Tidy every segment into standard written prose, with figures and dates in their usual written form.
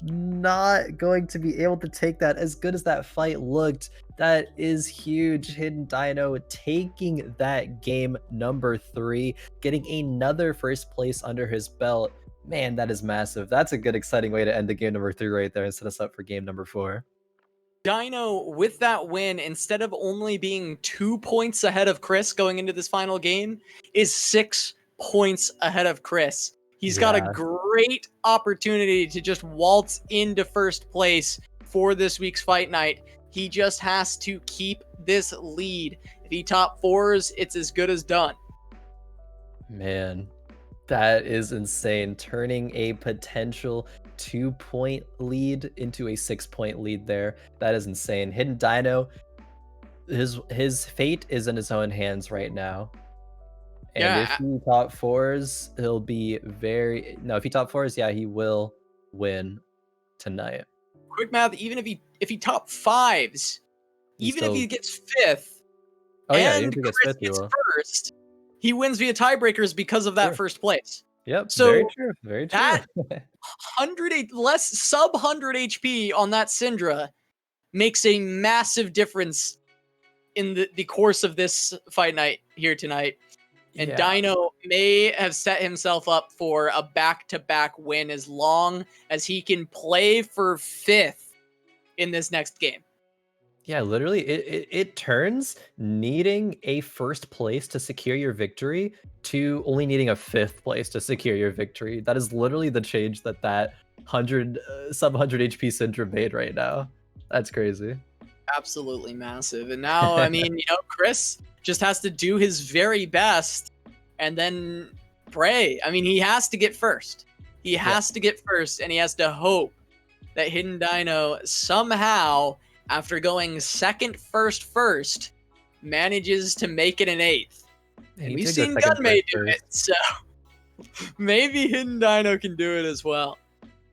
not going to be able to take that. As good as that fight looked, that is huge. Hidden Dino taking that game number 3, getting another first place under his belt. Man, that is massive. That's a good, exciting way to end the game number 3 right there and set us up for game number 4. Dino, with that win, instead of only being 2 points ahead of Krisz going into this final game, is 6 points ahead of Krisz. He's got a great opportunity to just waltz into first place for this week's fight night. He just has to keep this lead. If he top 4s, it's as good as done. Man, that is insane. Turning a potential 2-point lead into a 6-point lead there. That is insane. Hidden Dino, his fate is in his own hands right now. And if he top 4s, he'll be very... No, if he top 4s, yeah, he will win tonight. Quick math, even if he top 5s, even if he gets 5th, and Krisz gets first, he wins via tiebreakers because of that first place. Yep, so very true, very true. That 100 less sub 100 HP on that Syndra makes a massive difference in the course of this fight night here tonight. And Dino may have set himself up for a back-to-back win as long as he can play for 5th in this next game. Yeah, literally, it turns needing a first place to secure your victory to only needing a 5th place to secure your victory. That is literally the change that sub 100 HP Syndra made right now. That's crazy. Absolutely massive. And now, I mean, Krisz just has to do his very best and then pray. I mean, he has to get first. He has to get first, and he has to hope that Hidden Dino somehow, after going second, first, manages to make it an 8th. And we've seen Gunmay do it, so maybe Hidden Dino can do it as well.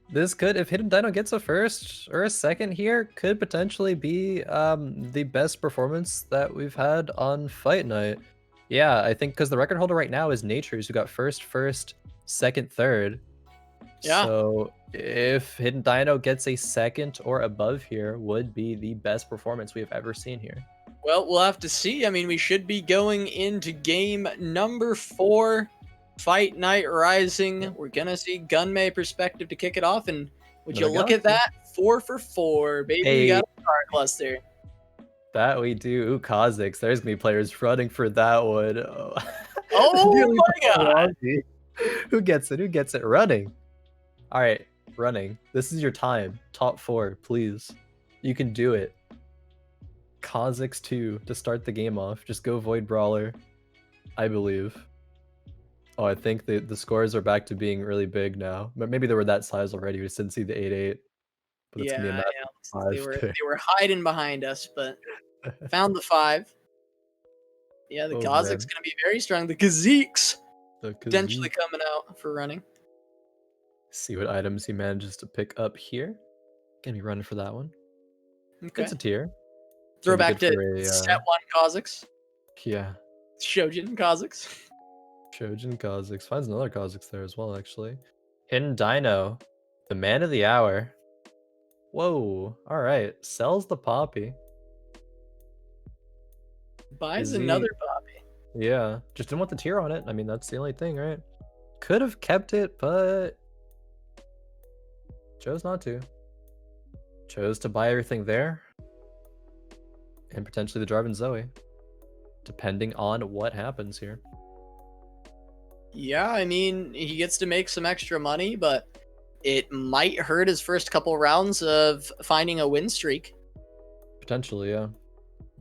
This could, if Hidden Dino gets a first or a second here, could potentially be the best performance that we've had on Fight Night. Yeah, I think because the record holder right now is Natures, who got first, second, third. Yeah. So if Hidden Dino gets a second or above here, would be the best performance we have ever seen here. Well, we'll have to see. I mean, we should be going into game number 4. Fight Night Rising. We're gonna see Gunmay perspective to kick it off, and would you look at that? 4 for 4, baby. Hey. We got a star cluster. That we do. Ooh, Kha'Zix. There's gonna be players running for that one. Oh my god! Who gets it? Who gets it? Running. All right, running. This is your time. Top 4, please. You can do it. Kha'Zix 2 to start the game off. Just go Void Brawler. I believe. Oh, I think the scores are back to being really big now. But maybe they were that size already. We just didn't see the 8-8. But it's gonna be a they were hiding behind us, but found the 5. Yeah, the Kha'Zix gonna be very strong. The Kha'Zix potentially coming out for running. See what items he manages to pick up here. Gonna be running for that one. Okay. It's a tier. Throw back to Set 1 Kha'Zix. Yeah. Shojin Kha'Zix. Shojin Kha'Zix. Finds another Kha'Zix there as well, actually. Hidden Dino. The man of the hour. Whoa. Alright. Sells the Poppy. Buys another Poppy. Yeah. Just didn't want the tier on it. I mean, that's the only thing, right? Could have kept it, but chose not to. Chose to buy everything there. And potentially the Jarvan Zoe. Depending on what happens here. Yeah, I mean, he gets to make some extra money, but it might hurt his first couple rounds of finding a win streak. Potentially, yeah.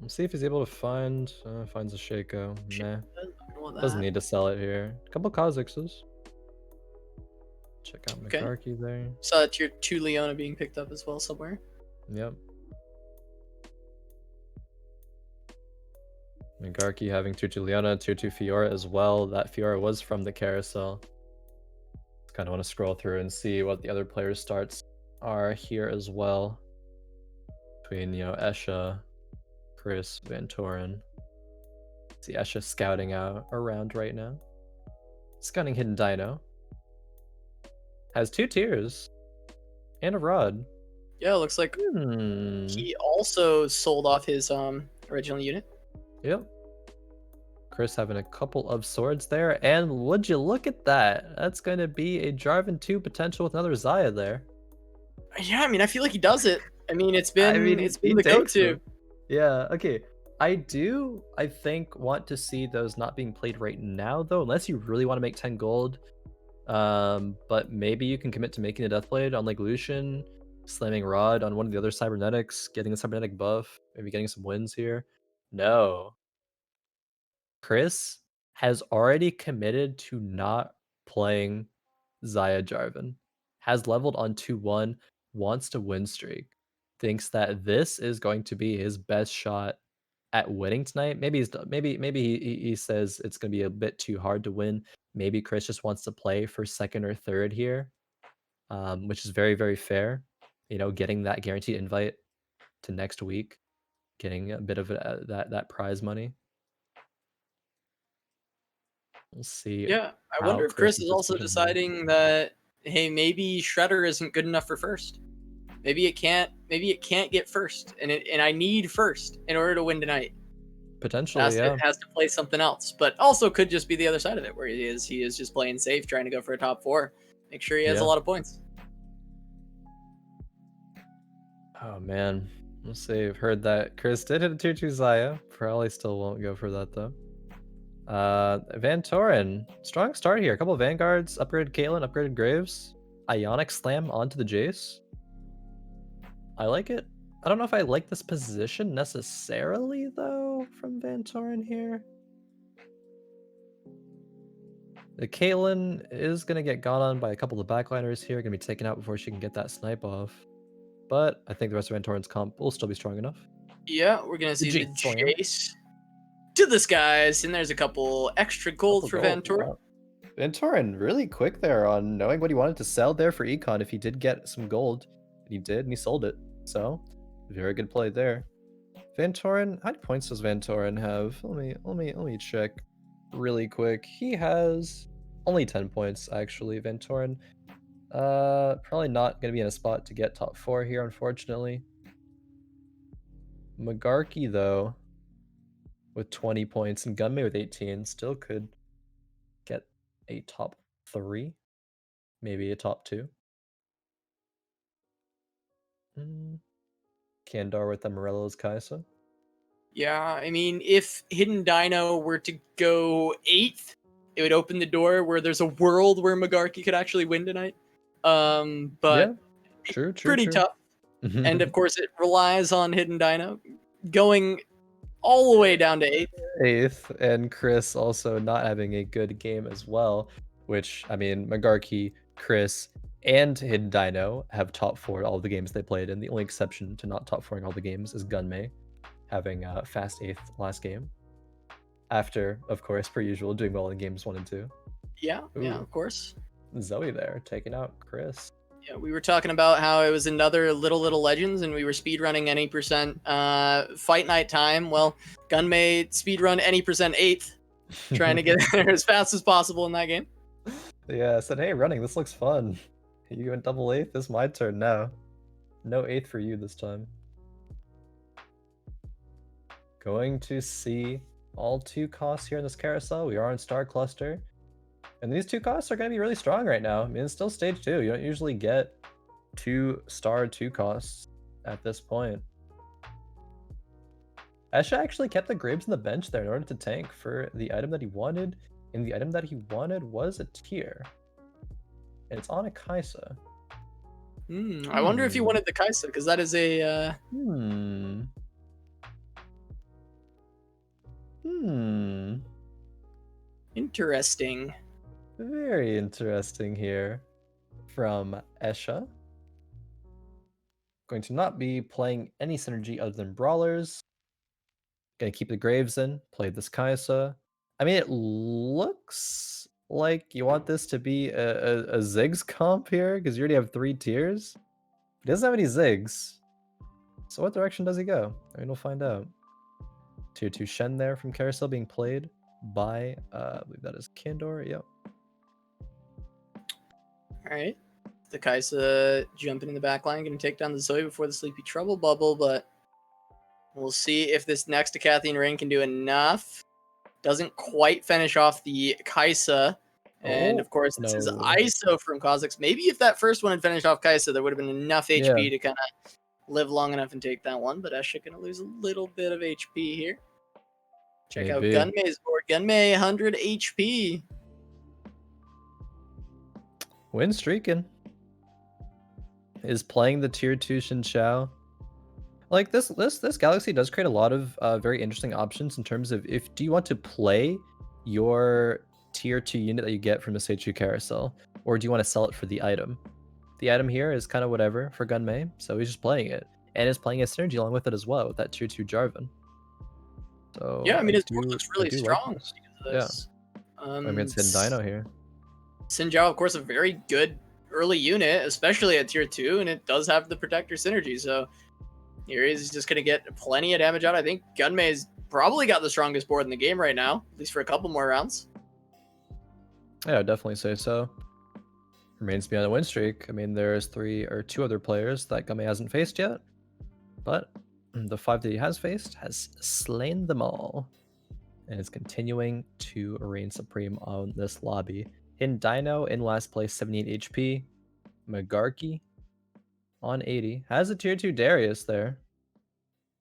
Let's see if he's able to finds a Shaco. Nah. Doesn't need to sell it here. A couple Kha'Zixes. Check out Magarky there. So that's your 2 Leona being picked up as well somewhere. Yep. Magarky having tier 2 Leona, tier 2 Fiora as well. That Fiora was from the carousel. Kind of want to scroll through and see what the other players' starts are here as well. Between, Escha, Krisz, VanTooren. See Escha scouting out around right now. Scouting Hidden Dino. Has 2 tiers. And a Rod. Yeah, it looks like he also sold off his original unit. Yep. Khris having a couple of swords there, and would you look at that? That's going to be a Jarvan 2 potential with another Xayah there. Yeah, I mean, I feel like he does it. I mean, it's I been mean, he the takes go-to. them. Yeah, okay. I think, want to see those not being played right now, though, unless you really want to make 10 gold. But maybe you can commit to making a Deathblade on like Lucian, slamming Rod on one of the other cybernetics, getting a cybernetic buff, maybe getting some wins here. No. Khris has already committed to not playing Xayah Jarvan. Has leveled on 2-1, wants to win streak. Thinks that this is going to be his best shot at winning tonight. Maybe he says it's going to be a bit too hard to win. Maybe Khris just wants to play for second or third here, which is very, very fair. You know, getting that guaranteed invite to next week, getting a bit of that prize money. We'll see Yeah, I how wonder if Khris Khris's is also decision here. deciding that, hey, maybe Shredder isn't good enough for first. Maybe it can't get first, and I need first in order to win tonight. Potentially, It yeah. has to play something else, but also could just be the other side of it, where he is just playing safe, trying to go for a top 4, make sure he has a Yeah. lot of points. Oh man, we'll see. I've heard that Khris did hit a tier 2 Xayah. Probably still won't go for that though. VanTooren, strong start here. A couple of Vanguards, upgraded Caitlyn, upgraded Graves, Ionic Slam onto the Jace. I like it. I don't know if I like this position necessarily though from VanTooren here. The Caitlyn is gonna get gone on by a couple of backliners here, gonna be taken out before she can get that snipe off. But I think the rest of VanTooren's comp will still be strong enough. Yeah, we're gonna see the Jace Slam. Jace to the skies, and there's a couple extra gold for VanTooren. Wow. VanTooren really quick there on knowing what he wanted to sell there for econ if he did get some gold. And he did, and he sold it. So, very good play there. VanTooren, how many points does VanTooren have? Let me check really quick. He has only 10 points actually, VanTooren. Probably not gonna be in a spot to get top 4 here, unfortunately. Magarky though, with 20 points, and Gunmay with 18, still could get a top 3, maybe a top 2. Candor with the Morello's Kaisa. Yeah, I mean, if Hidden Dino were to go 8th, it would open the door where there's a world where Magarky could actually win tonight. But Yeah, true. pretty tough. And of course, it relies on Hidden Dino going all the way down to 8th. 8th, and Khris also not having a good game as well, which, I mean, Magarky, Khris, and Hidden Dino have top 4 all the games they played, and the only exception to not top 4ing all the games is Gunmay, having fast 8th last game. After, of course, per usual, doing well in games 1 and 2. Yeah, Ooh. of course. Zoe there, taking out Khris. Yeah, we were talking about how it was another Little Legends, and we were speedrunning any percent fight night time. Well, Gunmay speedrun any percent 8th, trying to get there as fast as possible in that game. Yeah, I said, hey, running, this looks fun. You went double 8th, this is my turn now. No 8th for you this time. Going to see all 2 costs here in this carousel. We are on Star Cluster. And these 2 costs are going to be really strong right now. I mean, it's still stage 2. You don't usually get 2 star 2 costs at this point. Escha actually kept the Graves on the bench there in order to tank for the item that he wanted. And the item that he wanted was a tier. And it's on a Kaisa. I wonder if he wanted the Kaisa, because that is a... Interesting. Very interesting here from Escha. Going to not be playing any synergy other than Brawlers. Gonna keep the Graves in, play this Kaisa. I mean, it looks like you want this to be a Ziggs comp here, because you already have 3 tiers. He doesn't have any Ziggs. So what direction does he go? I mean, we'll find out. Tier 2 Shen there from Carousel being played by, I believe that is Candor, yep. Alright. The Kaisa jumping in the back line, going to take down the Zoe before the Sleepy Trouble bubble, but we'll see if this next Decathlon Rain can do enough. Doesn't quite finish off the Kaisa. And of course, this is ISO from Kha'Zix. Maybe if that first one had finished off Kaisa, there would have been enough HP to kind of live long enough and take that one. But Escha going to lose a little bit of HP here. Check out Gunmay's board. Gunmay, 100 HP. Win streaking. Is playing the tier 2 Xinqiao. Like this galaxy does create a lot of very interesting options in terms of do you want to play your tier 2 unit that you get from the Seichu carousel, or do you want to sell it for the item? The item here is kind of whatever for Gunmay, so he's just playing it, and is playing a synergy along with it as well with that tier 2 Jarvan. So yeah, I mean his board looks really strong. Yeah, I mean it's Hidden Dino here. Xinqiao, of course, a very good early unit, especially at tier 2, and it does have the Protector synergy, so here he's just going to get plenty of damage out. I think Gunmay's probably got the strongest board in the game right now, at least for a couple more rounds. Yeah, I'd definitely say so. Remains to be on a win streak. I mean, there's 2 other players that Gunmay hasn't faced yet, but the 5 that he has faced has slain them all, and is continuing to reign supreme on this lobby. Hidden Dino in last place, 78 HP. Magarky on 80. Has a tier 2 Darius there.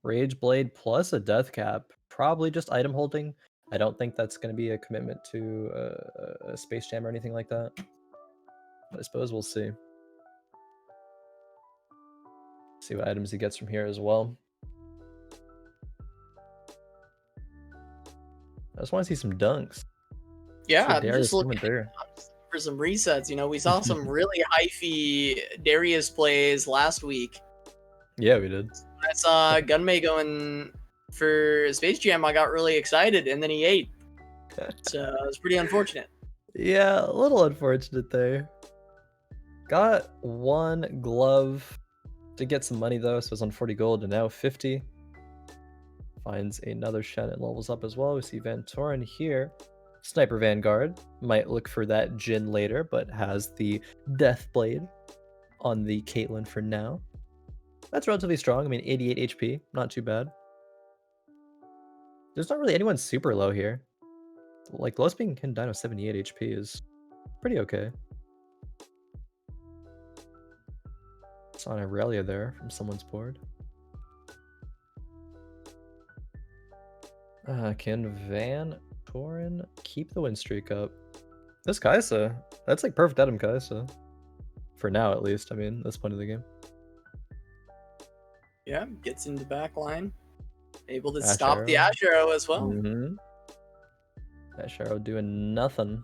Rage Blade plus a death cap. Probably just item holding. I don't think that's going to be a commitment to a Space Jam or anything like that. But I suppose we'll see. See what items he gets from here as well. I just want to see some dunks. Yeah, I'm just looking for some resets. You know, we saw some really hyphy Darius plays last week. Yeah, we did. When I saw Gunmay going for Space Jam, I got really excited, and then he ate. So it was pretty unfortunate. Yeah, a little unfortunate there. Got 1 glove to get some money though, so it's on 40 gold and now 50. Finds another Shen and levels up as well. We see VanTooren here. Sniper Vanguard might look for that Jhin later, but has the Death Blade on the Caitlyn for now. That's relatively strong. I mean, 88 HP, not too bad. There's not really anyone super low here. Like, lowest being Hidden Dino 78 HP is pretty okay. It's on Aurelia there from someone's board. Can VanTooren keep the win streak up? This Kaisa, that's like perfect item Kaisa. For now, at least. I mean, this point of the game. Yeah, gets into back line. Able to stop the Ash Arrow as well. Ash Arrow doing nothing.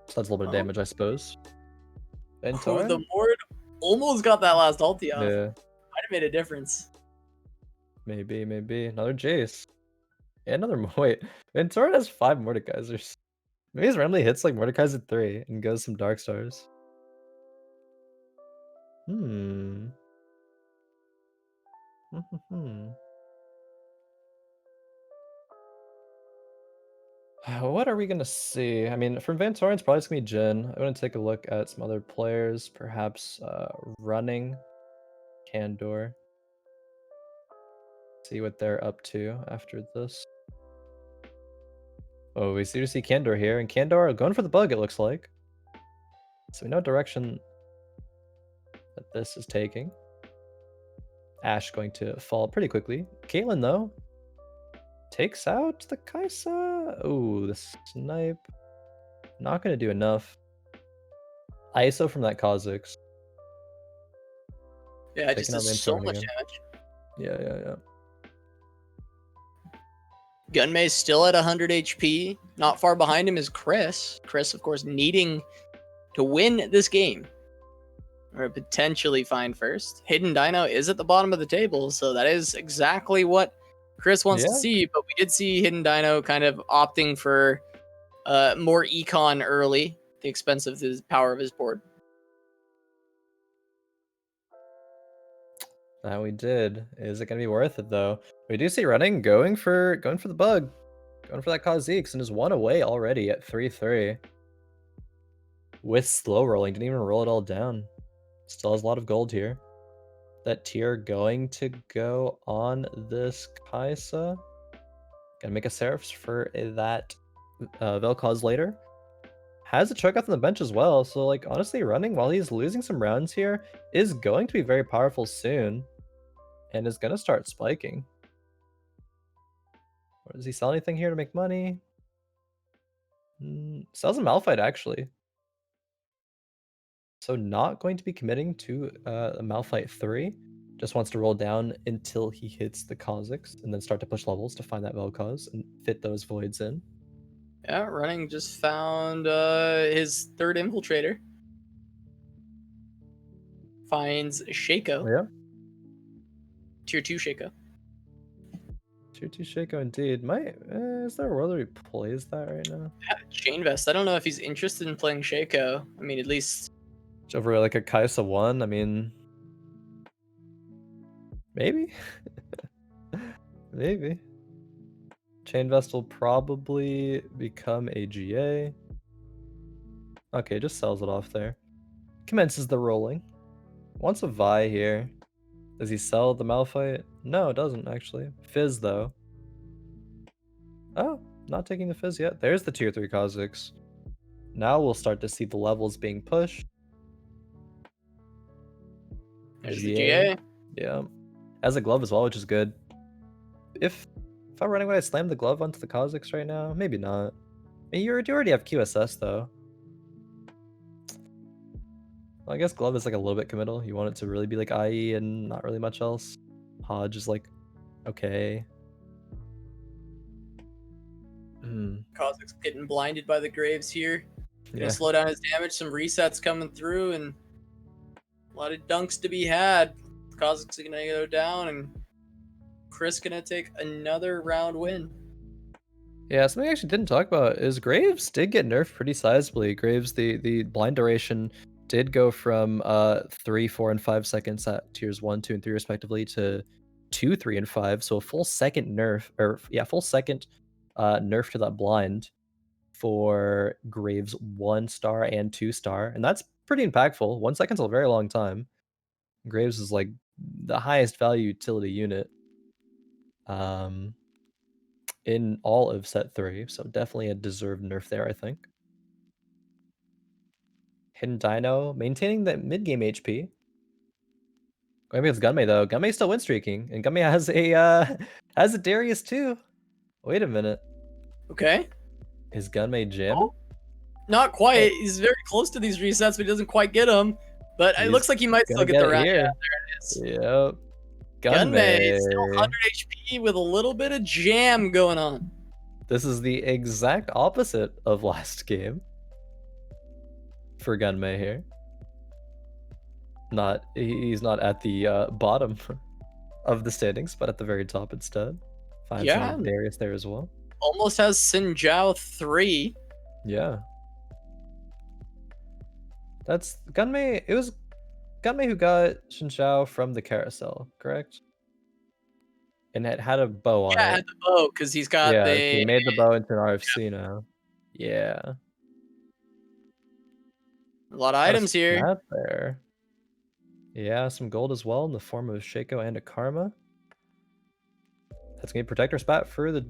So that's a little bit of damage, I suppose. VanTooren? The board almost got that last ulti off. Yeah. Might have made a difference. Maybe. Another Jace. And another wait. VanTooren has 5 Mordekaisers. Maybe he randomly hits like Mordekaiser 3 and goes some Dark Stars. What are we gonna see? I mean, from VanTooren, it's probably just gonna be Jhin. I'm gonna take a look at some other players, perhaps running Candor. See what they're up to after this. Oh, we see Candor here, and Candor going for the bug, it looks like. So we know direction that this is taking. Ash going to fall pretty quickly. Caitlyn, though, takes out the Kaisa. Oh, the snipe. Not going to do enough. ISO from that Kha'Zix. Yeah, it just does so much damage. Yeah. Gunmay still at 100 HP. Not far behind him is Khris. Khris, of course, needing to win this game, or potentially find first. Hidden Dino is at the bottom of the table, so that is exactly what Khris wants to see. But we did see Hidden Dino kind of opting for more econ early, at the expense of the power of his board. That we did. Is it going to be worth it though? We do see running going for the bug, going for that Kha'Zix, and is 1 away already at 3-3. with slow rolling. Didn't even roll it all down. Still has a lot of gold here. That tier going to go on this Kaisa. Gonna make a Seraphs for that Vel'Koz later. Has a Cho'Gath on the bench as well, so like honestly running while he's losing some rounds here is going to be very powerful soon. And is gonna start spiking. Or does he sell anything here to make money? Sells a Malphite actually. So not going to be committing to a Malphite 3. Just wants to roll down until he hits the Kha'Zix and then start to push levels to find that Vel'Koz and fit those voids in. Yeah, running just found his third infiltrator. Finds Shaco. Yeah. Tier 2 Shaco. Tier 2 Shaco indeed. Is there a world where he plays that right now? Chain Vest. I don't know if he's interested in playing Shaco. I mean, at least Over like a Kaisa 1, I mean, maybe? Maybe. Chain Vest will probably become a GA. Okay, just sells it off there. Commences the rolling. Wants a Vi here. Does he sell the Malphite? No, it doesn't actually. Fizz though. Oh, not taking the Fizz yet. There's the tier 3 Kha'Zix. Now we'll start to see the levels being pushed. there's the GA. Yeah. Has a glove as well, which is good. If I'm running, would I slam the glove onto the Kha'Zix right now? Maybe not. I mean, you already have QSS though. Well, I guess glove is like a little bit committal. You want it to really be like IE and not really much else. Hodge is like, okay. Kha'Zix getting blinded by the Graves here. Gonna Yeah. slow down his damage. Some resets coming through, and a lot of dunks to be had. Kha'Zix gonna go down, and Khris gonna take another round win. Yeah, something I actually didn't talk about is Graves did get nerfed pretty sizably. Graves, the blind duration did go from 3, 4, and 5 seconds at tiers 1, 2, and 3 respectively to 2, 3, and 5. So a full second nerf, or yeah, full second nerf to that blind for Graves 1-star and 2-star, and that's pretty impactful. 1 second's a very long time. Graves is like the highest value utility unit in all of set 3, so definitely a deserved nerf there, I think. Hidden Dino maintaining that mid game HP. Going against Gunmay though. Gunmay's still win streaking, and Gunmay has a Darius too. Wait a minute. Okay. Is Gunmay jamming? Not quite. He's very close to these resets, but he doesn't quite get them. But it looks like he might still get the round. Here. Yeah, there it is. Yep. Gunmay still 100 HP with a little bit of jam going on. This is the exact opposite of last game for Gunmay here. He's not at the bottom of the standings, but at the very top instead. Finds Darius there as well. Almost has Xin Zhao 3. Yeah. That's Gunmay. It was Gunmay who got Xin Zhao from the carousel, correct? And it had a bow on it. Yeah, had the bow because he's got he made the bow into an RFC now. Yeah. A lot of items here. There. Yeah, some gold as well in the form of Shaco and a Karma. That's gonna be protector spot for the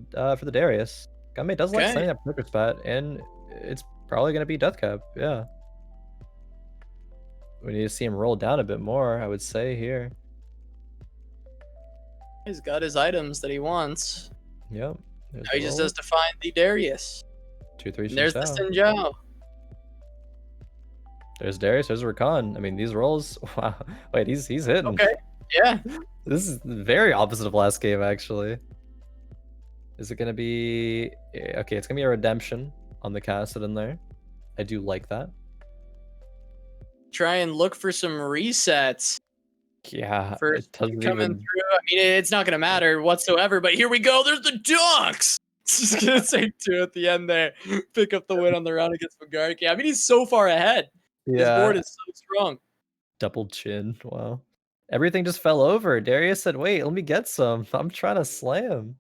Darius. Gunmay does like sending that protector spot, and it's probably gonna be death cap. Yeah. We need to see him roll down a bit more, I would say here. He's got his items that he wants. Yep. Now he just has to find the Darius. 2, 3. There's the Xin Zhao. There's Darius. There's Rakan. I mean, these rolls. Wow. Wait, he's hitting. Okay. Yeah. This is very opposite of last game, actually. Is it gonna be okay? It's gonna be a redemption on the Cassid in there. I do like that. Try and look for some resets. Yeah. First coming through. I mean, it's not gonna matter whatsoever. But here we go. There's the Ducks. Just gonna say 2 at the end there. Pick up the win on the round against Magarky. I mean, he's so far ahead. Yeah. His board is so strong. Double chin. Wow. Everything just fell over. Darius said, wait, let me get some. I'm trying to slam.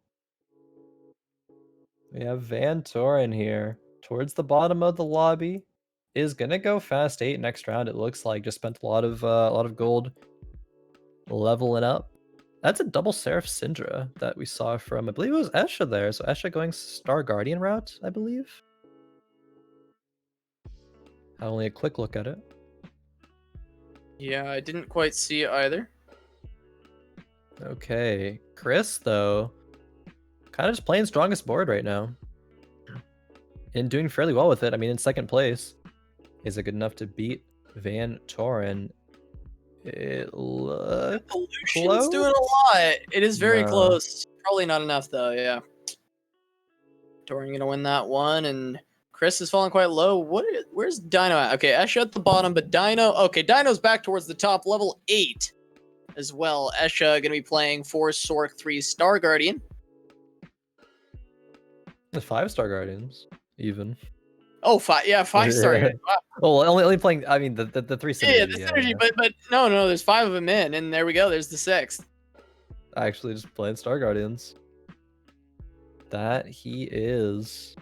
We have VanTooren here towards the bottom of the lobby is gonna go fast 8 next round. It looks like just spent a lot of gold leveling up. That's a double Seraph Syndra that we saw from, I believe it was Escha there. So Escha going Star Guardian route, I believe. Had only a quick look at it. Yeah, I didn't quite see it either. Okay, Chris though, kind of just playing strongest board right now, and doing fairly well with it. I mean, in second place, is it good enough to beat VanTooren? It looks Pollution's close. doing a lot. It is very No. close. Probably not enough though. Yeah. Torin gonna win that one, and Chris is falling quite low. Where's Dino at? Okay, Escha at the bottom, but Dino. Okay, Dino's back towards the top, level 8 as well. Escha gonna be playing 4 Sork 3 Star Guardian. The 5-star Guardians, even. Oh, 5-star. Yeah. Wow. Oh, only playing. I mean, the 3 synergy. Yeah, the synergy, but no, there's 5 of them in, and there we go. There's the 6th. Actually, just playing Star Guardians. That he is.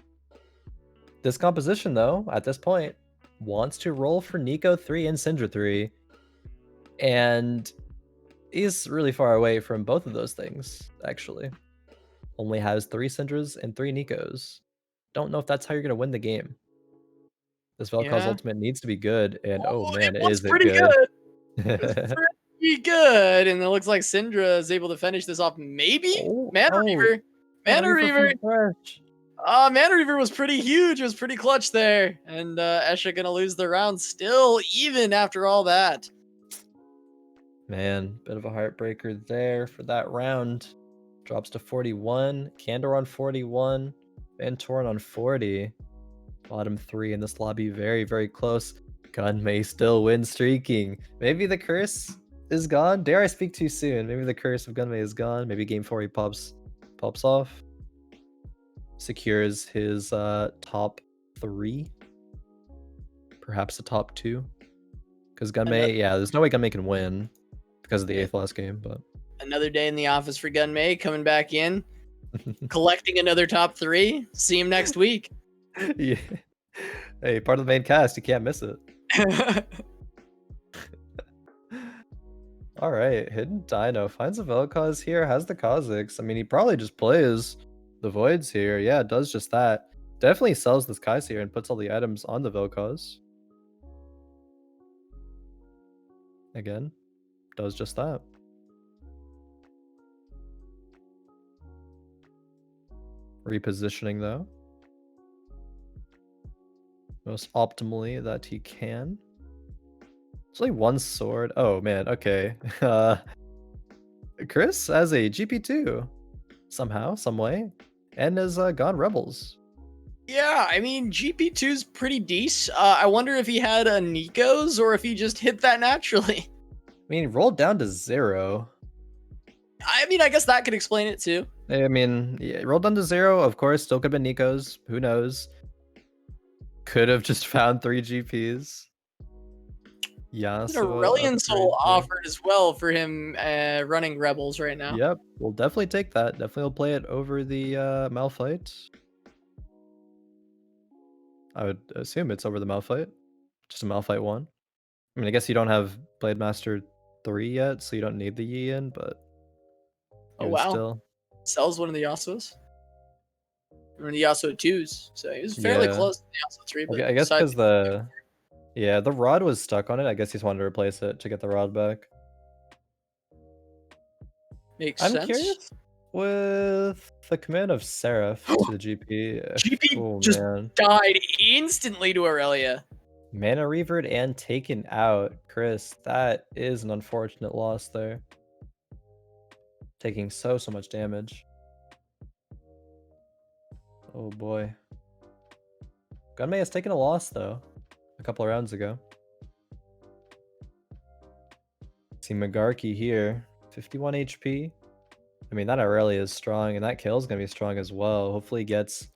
This composition, though, at this point, wants to roll for Nico 3 and Syndra 3, and he's really far away from both of those things. Actually, only has 3 Syndras and 3 Nikos. Don't know if that's how you're gonna win the game. This Vel'Koz ultimate needs to be good, and oh man, it was is it pretty good? It was pretty good, and it looks like Syndra is able to finish this off. Maybe Mana Reaver. Mana Reaver. Mana Reaver was pretty huge. It was pretty clutch there, and Escha gonna lose the round still, even after all that. Man, bit of a heartbreaker there for that round. Drops to 41. Candor on 41. VanTooren on 40. Bottom 3 in this lobby, very, very close. Gunmay still win streaking. Maybe the curse is gone. Dare I speak too soon? Maybe the curse of Gunmay is gone. Maybe game 4 he pops off. Secures his top 3. Perhaps the top 2. Because Gunmay, yeah, there's no way Gunmay can win because of the 8th last game, but another day in the office for Gunmay, coming back in, collecting another top 3. See him next week. Yeah. Hey, part of the main cast, you can't miss it. All right, Hidden Dino finds a Vel'Koz here, has the Kha'Zix. I mean, he probably just plays the Voids here. Yeah, it does just that. Definitely sells this Kais here and puts all the items on the Vel'Koz. Again, does just that. Repositioning though. Most optimally that he can. It's only 1 sword. Oh man, okay. Chris has a GP2 somehow, some way, and has gone Rebels. Yeah, I mean GP2's pretty decent. I wonder if he had a Nikos or if he just hit that naturally. I mean, he rolled down to 0. I mean, I guess that could explain it too. I mean, yeah, rolled down to 0. Of course, still could have been Nikos. Who knows? Could have just found 3 GPs. Yeah, so Aurelion Soul offered as well for him running Rebels right now. Yep, we'll definitely take that. Definitely will play it over the Malphite. I would assume it's over the Malphite. Just a Malphite 1. I mean, I guess you don't have Blade Master 3 yet, so you don't need the Yi in, but oh wow, still sells one of the Yasuos. One of the Yasuo 2s, so he was fairly close to the Yasuo 3. But I guess because the rod was stuck on it. I guess he's wanted to replace it to get the rod back. Makes sense. I'm curious with the command of Seraph to the GP. GP just died instantly to Aurelia. Mana Revered and taken out. Chris, that is an unfortunate loss there. Taking so much damage. Oh boy. Gunmay has taken a loss though, a couple of rounds ago. See Magarky here, 51 HP. I mean, that Aurelia is strong, and that kill is going to be strong as well. Hopefully he gets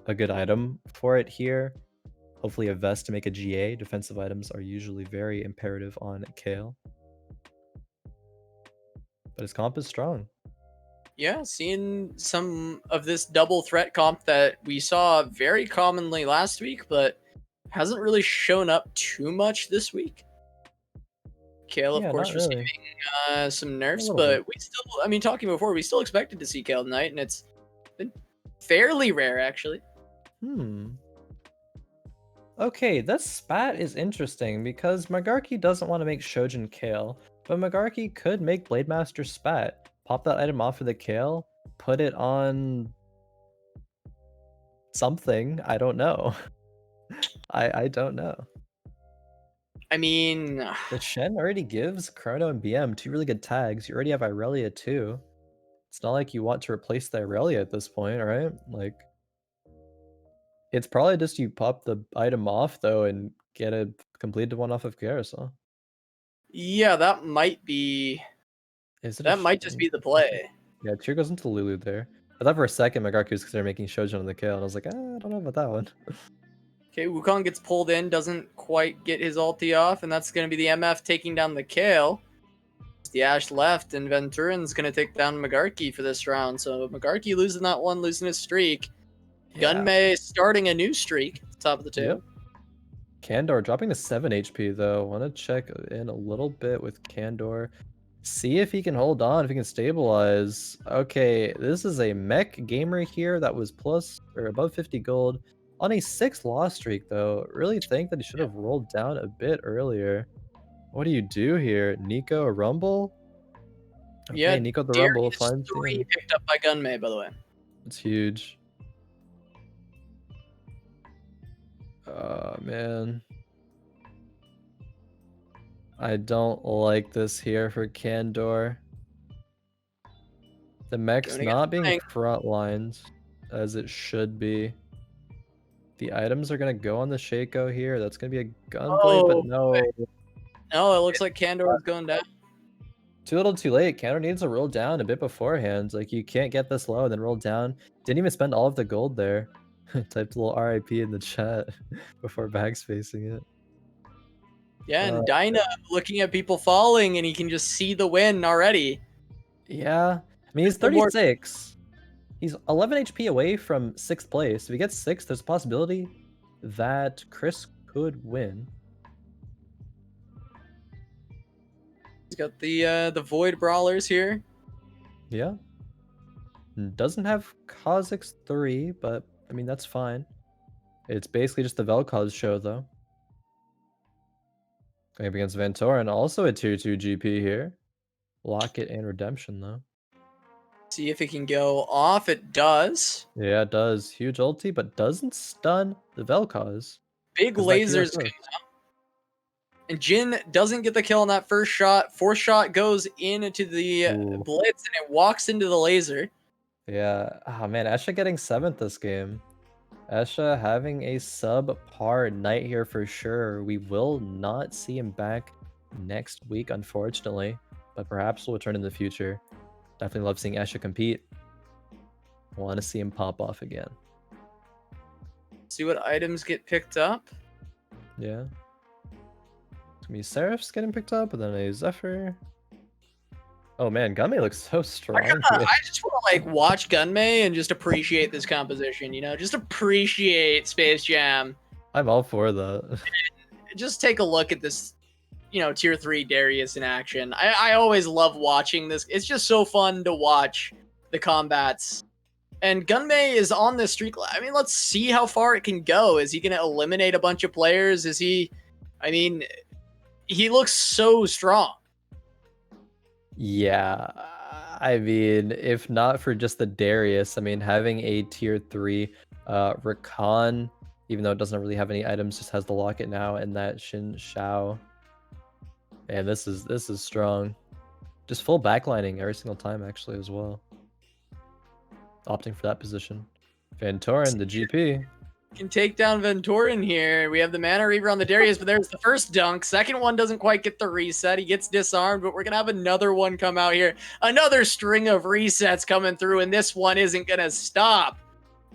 a good item for it here. Hopefully a vest to make a GA. Defensive items are usually very imperative on Kale. But his comp is strong. Yeah, seeing some of this double threat comp that we saw very commonly last week, but hasn't really shown up too much this week. Kale, of Yeah, course, not really. receiving some nerfs, little but bit. we still, I mean, talking before, we still expected to see Kale tonight, and it's been fairly rare, actually. Okay, this spat is interesting because Magarky doesn't want to make Shojin Kale, but Magarky could make Blade Master spat. Pop that item off of the Kale, put it on something. I don't know. I don't know. I mean, The Shen already gives Chrono and BM two really good tags. You already have Irelia too. It's not like you want to replace the Irelia at this point, right? Like, it's probably just you pop the item off though and get a completed one off of Carousel. yeah, that might be. Is it That might just be the play. Yeah, Tyr goes into Lulu there. I thought for a second Magarky was considering making Shojin on the kill, and I was like, I don't know about that one. Okay, Wukong gets pulled in, doesn't quite get his ulti off, and that's going to be the MF taking down the Kale. The Ashe left, and VanTooren's going to take down Magarky for this round. So Magarky losing that one, losing his streak. Gunmay starting a new streak at the top of the table. Yep. Candor dropping to 7 HP though. Want to check in a little bit with Candor. See if he can hold on, if he can stabilize. Okay, this is a mech gamer here that was plus or above 50 gold on a 6 loss streak though. Really think that he should have rolled down a bit earlier. What do you do here? Nico a rumble? Okay, Yeah, Nico the Darius rumble finds 3 him. picked up by Gunmay, by the way. It's huge. Oh man. I don't like this here for Candor. The mech's not being front lines as it should be. The items are gonna go on the Shaco here. That's gonna be a gunblade, but no. No, it looks like Candor is going down. Too little too late. Candor needs to roll down a bit beforehand. Like, you can't get this low and then roll down. Didn't even spend all of the gold there. Typed a little RIP in the chat before backspacing it. Yeah, and Dino looking at people falling, and he can just see the win already. Yeah. I mean, he's 36. He's 11 HP away from 6th place. If he gets 6th, there's a possibility that Krisz could win. He's got the Void Brawlers here. Yeah. Doesn't have Kha'Zix 3, but I mean, that's fine. It's basically just the Vel'Koz show, though. Going up against VanTooren, also a tier 2 GP here. Locket and Redemption, though. See if it can go off. It does. Yeah, it does. Huge ulti, but doesn't stun the Vel'Koz. Big lasers come out. And Jin doesn't get the kill on that first shot. Fourth shot goes into the blitz, and it walks into the laser. Yeah. Oh, man. Escha getting 7th this game. Escha having a subpar night here for sure. We will not see him back next week, unfortunately. But perhaps we'll return in the future. Definitely love seeing Escha compete. Want to see him pop off again. See what items get picked up. Yeah. It's gonna be Seraph's getting picked up, and then a Zephyr. Oh man, Gunmay looks so strong. I just want to like watch Gunmay and just appreciate this composition, you know, just appreciate Space Jam. I'm all for that. Just take a look at this, you know, tier 3 Darius in action. I always love watching this. It's just so fun to watch the combats. And Gunmay is on this streak. I mean, let's see how far it can go. Is he going to eliminate a bunch of players? Is he, I mean, he looks so strong. Yeah, I mean, if not for just the Darius, I mean, having a tier 3 Rakan, even though it doesn't really have any items, just has the locket now, and that Xin Shao. Man, this is strong. Just full backlining every single time, actually, as well. Opting for that position. VanTooren, the GP. Can take down VanTooren here. We have the Mana Reaver on the Darius, but there's the first dunk. Second one doesn't quite get the reset. He gets disarmed, but we're going to have another one come out here. Another string of resets coming through, and this one isn't going to stop.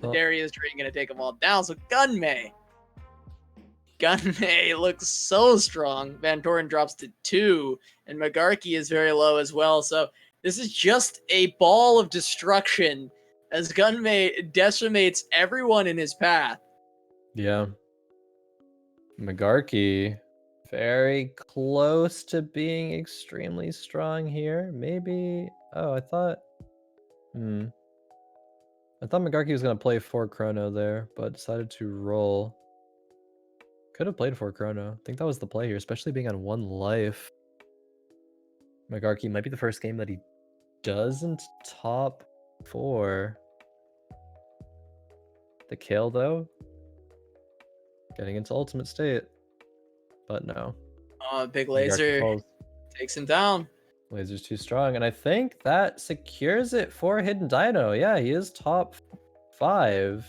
The Darius train going to take them all down. So Gunmay looks so strong. VanTooren drops to 2, and Magarky is very low as well. So this is just a ball of destruction as Gunmay decimates everyone in his path. Yeah. Magarky, very close to being extremely strong here. Maybe. Oh, I thought. I thought Magarky was gonna play 4 Chrono there, but decided to roll. Could have played 4 Chrono. I think that was the play here, especially being on 1 life. Magarky might be the first game that he doesn't top 4. The kill though, getting into ultimate state, but no. Big Magarky laser falls. takes him down. Laser's too strong, and I think that secures it for Hidden Dino. Yeah, he is top 5.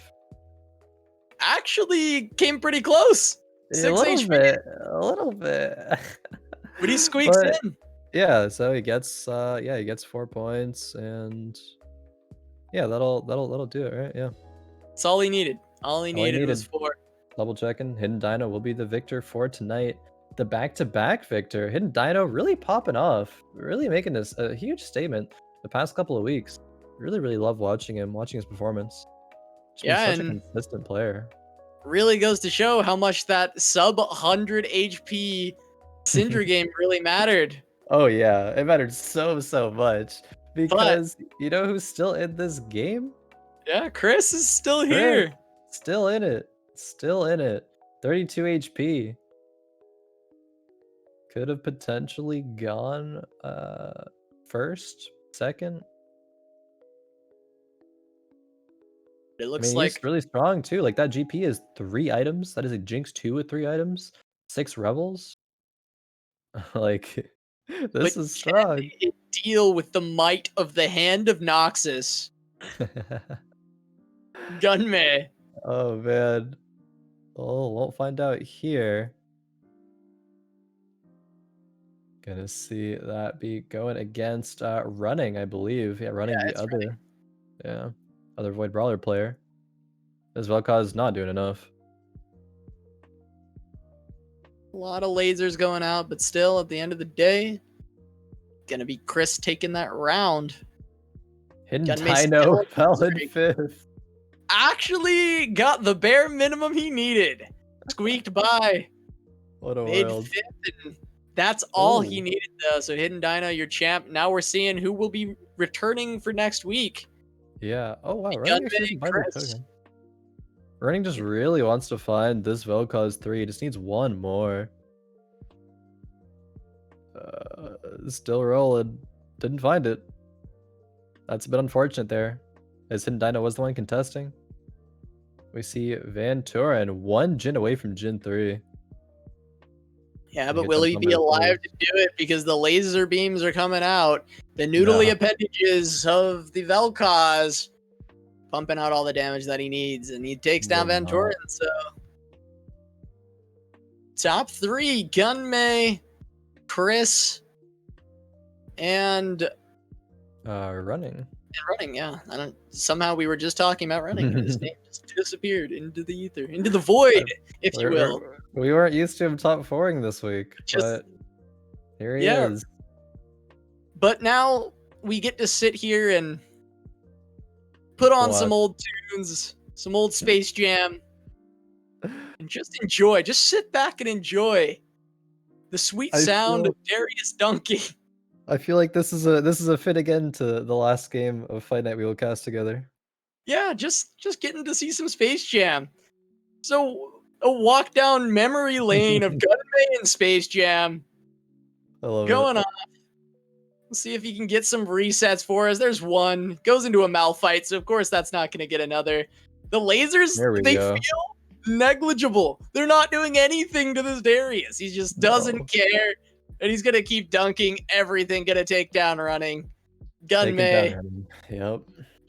Actually came pretty close. A 6 little HP. bit, a little bit. But he squeaks But in. yeah, so he gets he gets 4 points, and yeah, that'll do it, right? Yeah. That's all he needed. All he needed was 4. Double checking. Hidden Dino will be the victor for tonight. The back-to-back victor. Hidden Dino really popping off. Really making this a huge statement the past couple of weeks. Really love watching him, watching his performance. Just been such a consistent player. Really goes to show how much that sub 100 HP Syndra game really mattered. Oh yeah, it mattered so much. Because you know who's still in this game? Yeah, Khris is still here. Still in it. Still in it. 32 HP. Could have potentially gone first, second. It looks like he's really strong too. Like that GP is 3 items. That is a Jinx 2 with 3 items. 6 Rebels. Like this is strong. Can it deal with the might of the hand of Noxus? Gunmay. Oh man. Oh, won't find out here. Gonna see that be going against Running, I believe. Yeah, Running the other Running. Yeah. Other Void Brawler player. This Vel'Koz not doing enough. A lot of lasers going out, but still, at the end of the day, gonna be Khris taking that round. Hidden Dino fell in 5th. Actually got the bare minimum he needed. Squeaked by. What a Made world. 5th, and that's all he needed though. So Hidden Dino, your champ. Now we're seeing who will be returning for next week. Yeah. Oh wow. Running just really wants to find this Vel'Koz 3. He just needs 1 more. Still rolling. Didn't find it. That's a bit unfortunate there. As Hidden Dino was the one contesting. We see VanTooren 1 Jin away from Jin 3. Yeah, but will he be alive to do it? Because the laser beams are coming out. The noodly appendages of the Vel'Koz pumping out all the damage that he needs, and he takes down VanTooren. So top 3: Gunmay, Khris, and Running. And Running, yeah. Somehow we were just talking about Running, and his name just disappeared into the ether, into the void, if you will. We weren't used to him top 4ing this week, but here he is. But now we get to sit here and put on some old tunes, some old Space Jam, and just enjoy. Just sit back and enjoy the sweet sound of Darius dunking. I feel like this is a fit again to the last game of Fight Night we will cast together. Yeah, just getting to see some Space Jam. So a walk down memory lane of Gunmay and Space Jam. I love going on. Let's see if he can get some resets for us. There's one. Goes into a Malphite, so of course that's not going to get another. The lasers, they feel negligible. They're not doing anything to this Darius. He just doesn't care. And he's going to keep dunking everything, going to take down Running. Gunmay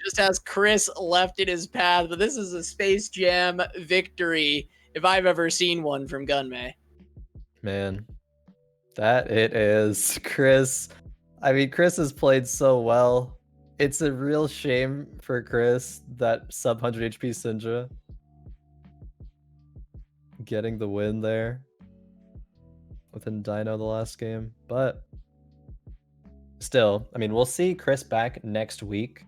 just has Khris left in his path, but this is a Space Jam victory if I've ever seen one from Gunmay. Man, that it is. Khris. I mean, Khris has played so well. It's a real shame for Khris that sub 100 HP Syndra getting the win there within Dino the last game, but still, I mean, we'll see Khris back next week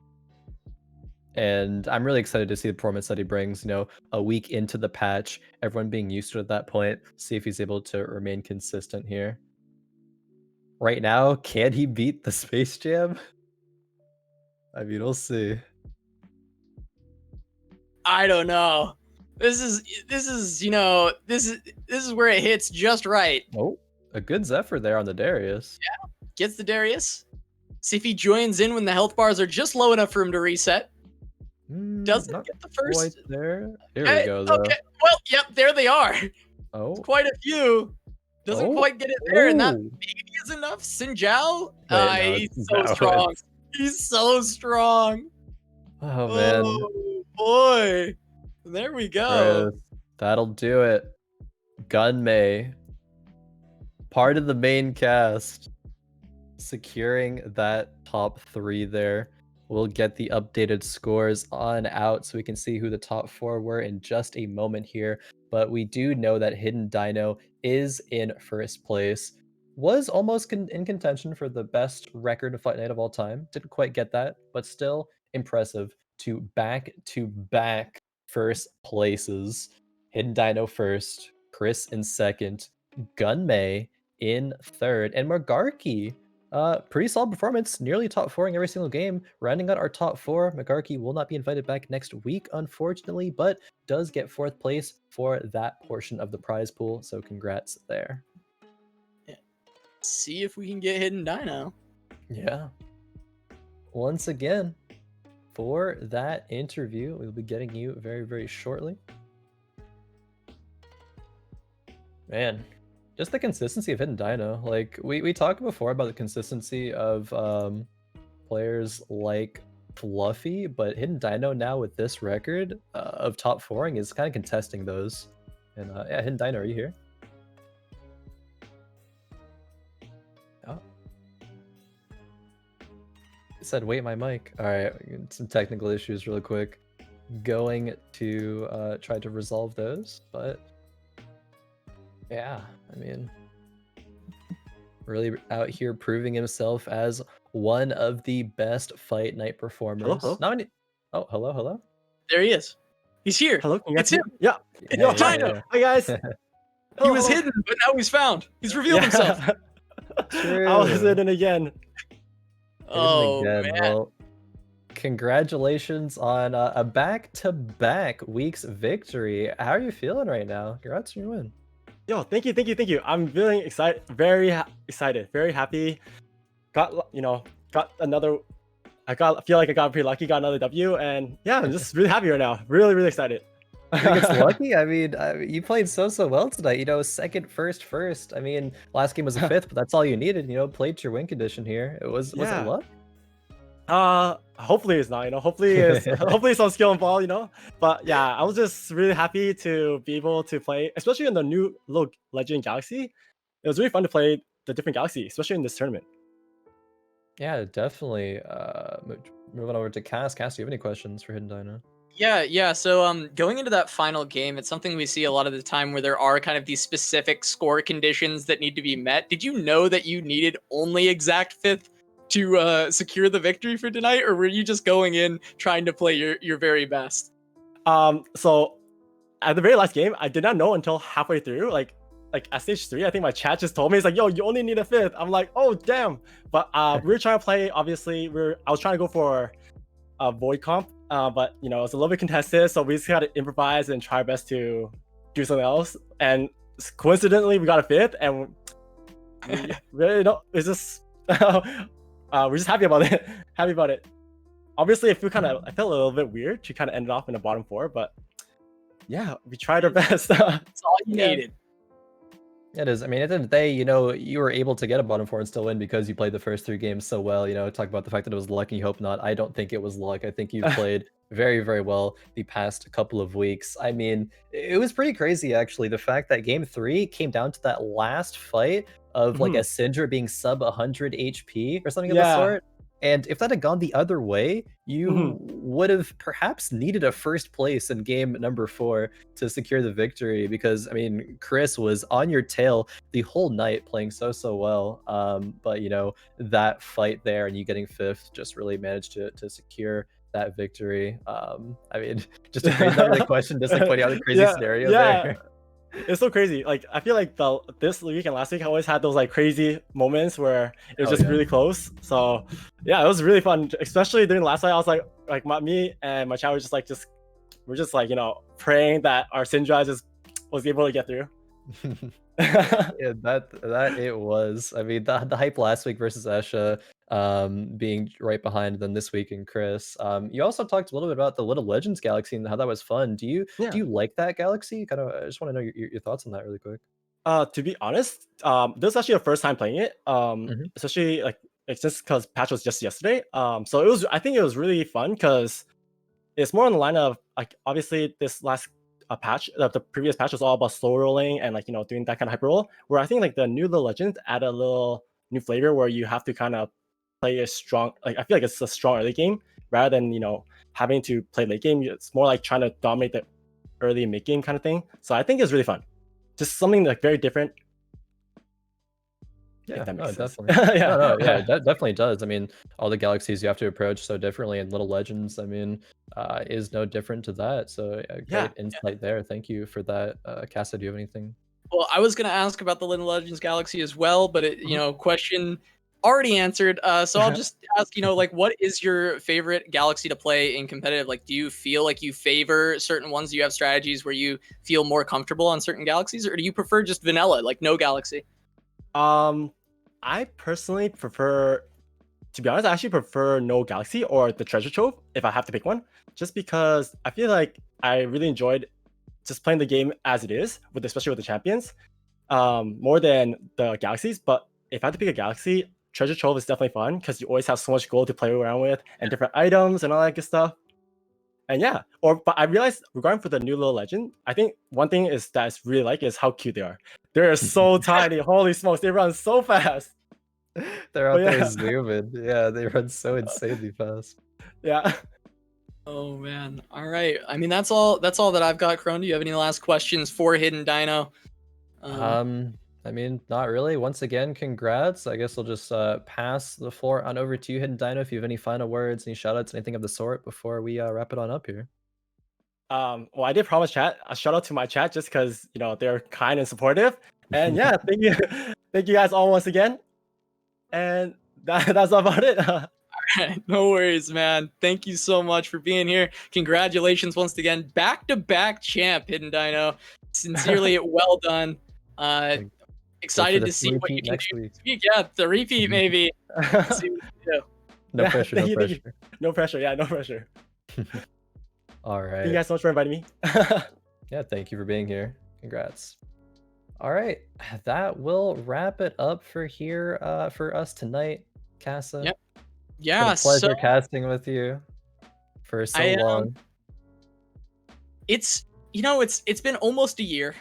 And I'm really excited to see the performance that he brings, you know, a week into the patch, everyone being used to it at that point, see if he's able to remain consistent here. Right now, can he beat the Space Jam? I mean, we'll see. I don't know. This is you know this is where it hits just right. Oh, a good Zephyr there on the Darius. Yeah, gets the Darius. See if he joins in when the health bars are just low enough for him to reset. Doesn't Not get the quite first. there. Here we go, though. Okay, well, yep, there they are. Oh, It's quite a few. Doesn't Oh. quite get it there, and that Oh. maybe is enough. Sinjao, Wait, no, he's it's so no, strong. it's- He's so strong. Oh man, Oh boy, there we go. Chris, that'll do it. Gunmay, part of the main cast, securing that top 3 there. We'll get the updated scores on out so we can see who the top 4 were in just a moment here. But we do know that Hidden Dino is in first place. Was almost in contention for the best record of Fight Night of all time. Didn't quite get that, but still impressive to back first places. Hidden Dino first, Khris in second, Gunmay in third, and Magarky. Pretty solid performance, nearly top 4 in every single game. Rounding out our top 4, Magarky will not be invited back next week, unfortunately, but does get 4th place for that portion of the prize pool, so congrats there. See if we can get Hidden Dino. Yeah. Once again, for that interview, we'll be getting you very, very shortly. Man, just the consistency of Hidden Dino. Like, we talked before about the consistency of players like Fluffy, but Hidden Dino now with this record of top 4ing is kind of contesting those. And yeah, Hidden Dino, are you here? Oh. It said, wait, my mic. All right, some technical issues real quick. Going to try to resolve those, but yeah, I mean, really out here proving himself as one of the best Fight Night performers. Hello? Not many... Oh, hello, hello. There he is. He's here. Hello, can you It's guys him. hear- Yeah. It's Yo, Dino. Hi guys. He was hidden, but now he's found. He's revealed himself. I was hidden again. Oh Again. man. Well, congratulations on a back-to-back week's victory. How are you feeling right now? Congrats on your win. Yo, thank you. I'm feeling excited, very excited, very happy. Got another. Feel like I got pretty lucky, got another W, and yeah, I'm just really happy right now. Really excited. I think it's lucky. I mean, you played so well tonight. You know, second, first. I mean, last game was a 5th, but that's all you needed. You know, played your win condition here. Was it luck? Hopefully it's not. You know, hopefully it's some skill involved. You know, but yeah, I was just really happy to be able to play, especially in the new little Legend Galaxy. It was really fun to play the different galaxies, especially in this tournament. Yeah, definitely. Moving over to Cass. Cass, do you have any questions for Hidden Dino? Yeah. So going into that final game, it's something we see a lot of the time where there are kind of these specific score conditions that need to be met. Did you know that you needed only exact 5th to secure the victory for tonight, or were you just going in trying to play your very best? So at the very last game, I did not know until halfway through, like at stage 3, I think my chat just told me, it's like, yo, you only need a 5th. I'm like, oh damn. But we were trying to play, obviously I was trying to go for a void comp, but you know, it's a little bit contested, so we just had to improvise and try our best to do something else. And coincidentally, we got a 5th, and we really don't. It's just we're just happy about it. Obviously, I felt a little bit weird to kind of end off in the bottom 4, but yeah, we tried our best. That's all you needed. It is. I mean, at the end of the day, you know, you were able to get a bottom 4 and still win because you played the first 3 games so well. You know, talk about the fact that it was luck and you hope not. I don't think it was luck. I think you played very well the past couple of weeks. I mean, it was pretty crazy, actually. The fact that game 3 came down to that last fight of like a Syndra being sub 100 HP or something of the sort. And if that had gone the other way, you would have perhaps needed a first place in game number 4 to secure the victory, because I mean, Khris was on your tail the whole night playing so well. But you know, that fight there and you getting 5th just really managed to secure that victory. I mean, just a great number of the question, just like pointing out the crazy Yeah, scenario yeah. there. It's so crazy. Like I feel like this week and last week I always had those like crazy moments where it was Oh, just yeah. really close. So yeah, it was really fun. Especially during the last night, I was like me and my chat were just we're just like, you know, praying that our Syndra just was able to get through. Yeah, that it was. I mean, the hype last week versus Escha, being right behind them this week in Chris. You also talked a little bit about the Little Legends Galaxy and how that was fun. Do you Yeah. like that galaxy? Kind of, I just want to know your thoughts on that really quick. To be honest, this is actually the first time playing it. Mhm. Especially like it's just because patch was just yesterday. So it was. I think it was really fun because it's more on the line of like obviously this last patch, the previous patch was all about slow rolling and like, you know, doing that kind of hyper roll. Where I think like the new Little Legends add a little new flavor where you have to kind of play a strong, like I feel like it's a strong early game rather than, you know, having to play late game. It's more like trying to dominate the early and mid game kind of thing. So I think it's really fun. Just something like very different. Yeah, that no, makes sense. definitely. Yeah. No, yeah, that definitely does. I mean, all the galaxies you have to approach so differently, and Little Legends, I mean, is no different to that. So Yeah. great insight there. Thank you for that. Casa, do you have anything? Well, I was gonna ask about the Little Legends Galaxy as well, but it, you know, question already answered. So I'll just ask, you know, like, what is your favorite galaxy to play in competitive? Like, do you feel like you favor certain ones? Do you have strategies where you feel more comfortable on certain galaxies, or do you prefer just vanilla, like no galaxy? I personally prefer, to be honest, I actually prefer no galaxy or the treasure trove if I have to pick one, just because I feel like I really enjoyed just playing the game as it is, with especially with the champions, more than the galaxies. But if I had to pick a galaxy, treasure trove is definitely fun because you always have so much gold to play around with and different items and all that good stuff. And yeah, but I realized regarding for the new Little Legend, I think one thing is that I really like is how cute they are. They're so tiny. Holy smokes, they run so fast. They're out But there yeah. zooming. Yeah, they run so insanely fast. Yeah. Oh man. All right. I mean, that's all that I've got. Khroen, do you have any last questions for Hidden Dino? I mean, not really. Once again, congrats. I guess I'll just pass the floor on over to you, Hidden Dino, if you have any final words, any shout outs, anything of the sort before we wrap it on up here. Well, I did promise chat a shout out to my chat just because, you know, they're kind and supportive. And yeah, thank you, thank you guys all once again. And that's about it. No worries, man. Thank you so much for being here. Congratulations once again. Back-to-back champ, Hidden Dino. Sincerely, well done. Excited to see what you can next do week. this week. Yeah, the repeat maybe. See what you do. No Yeah, pressure, thank no you, thank you. pressure. No pressure. Yeah, no pressure. All Thank right. you guys so much for inviting me. Yeah, thank you for being here. Congrats. All right, that will wrap it up for here for us tonight, Casa. Yep. It's Yeah, been a pleasure so casting with you for so I long. it's it's been almost a year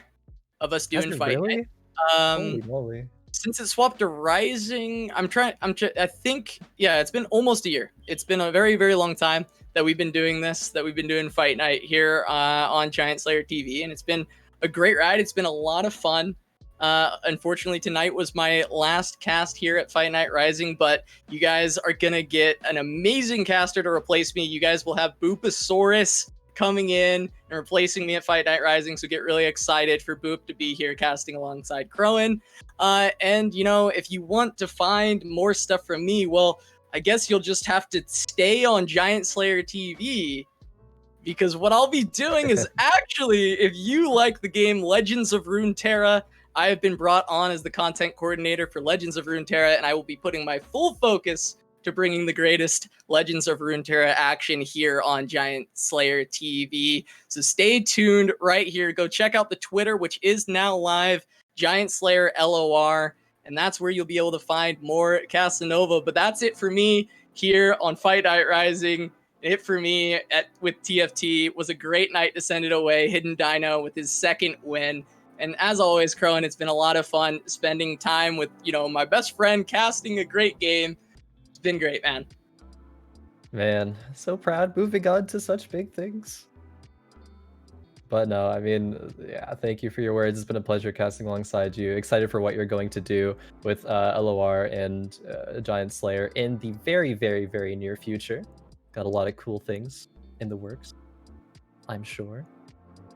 of us Has doing it Fight really? Night. Holy moly. Since it swapped to Rising, I think, yeah, it's been almost a year. It's been a very, very long time that we've been doing this, that we've been doing Fight Night here on Giant Slayer TV, and it's been a great ride. It's been a lot of fun. Unfortunately, tonight was my last cast here at Fight Night Rising, but you guys are gonna get an amazing caster to replace me. You guys will have Boopasaurus coming in and replacing me at Fight Night Rising, so get really excited for Boop to be here casting alongside Khroen. And you know, if you want to find more stuff from me, well, I guess you'll just have to stay on Giant Slayer TV, because what I'll be doing is actually, if you like the game Legends of Runeterra, I have been brought on as the content coordinator for Legends of Runeterra, and I will be putting my full focus to bringing the greatest Legends of Runeterra action here on Giant Slayer TV. So stay tuned right here. Go check out the Twitter, which is now live, Giant Slayer LOR, and that's where you'll be able to find more Casanova. But that's it for me here on Fight Night Rising. It for me with TFT. It was a great night to send it away. Hidden Dino with his second win. And as always, Khroen, it's been a lot of fun spending time with, you know, my best friend, casting a great game. It's been great, man. Man, so proud moving on to such big things. But no, I mean, yeah, thank you for your words. It's been a pleasure casting alongside you. Excited for what you're going to do with LOR and Giant Slayer in the very, very, very near future. Got a lot of cool things in the works, I'm sure.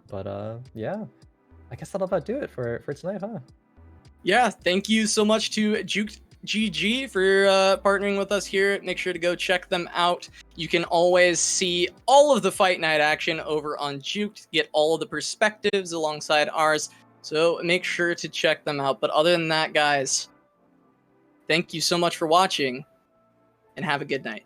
But yeah, I guess that'll about do it for tonight, huh? Yeah, thank you so much to Juke GG for partnering with us here. Make sure to go check them out. You can always see all of the Fight Night action over on Juke to get all of the perspectives alongside ours. So make sure to check them out. But other than that, guys, thank you so much for watching and have a good night.